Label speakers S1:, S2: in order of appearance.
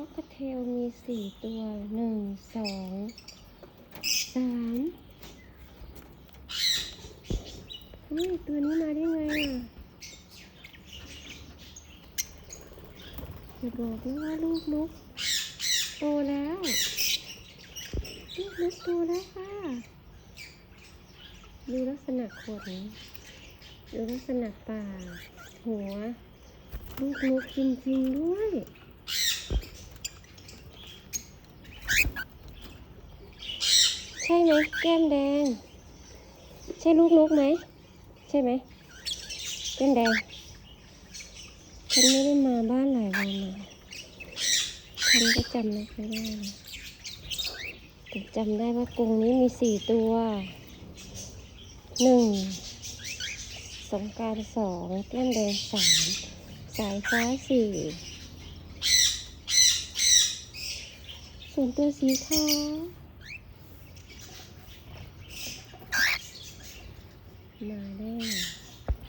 S1: ค็อกเทลมี4 ตัว1 2 3เฮ้ยตัวนี้มาได้ไงอย่าบอกนะว่าลูกนกโตแล้วลูกนกโตแล้วค่ะดูลักษณะขนดูลักษณะปากหัวลูกนกจริงๆด้วยใช่ไหมแก้มแดงใช่ลูกนกไหมใช่ไหมแก้มแดงฉันไม่ได้มาบ้านหลายวันนะฉันก็จำไม่ค่อยได้นะแต่จำได้ว่ากรงนี้มี4 ตัว1สงกรานต์2แก้มแดง3สายฟ้า4ส่วนตัวสีขาวมาได้ไง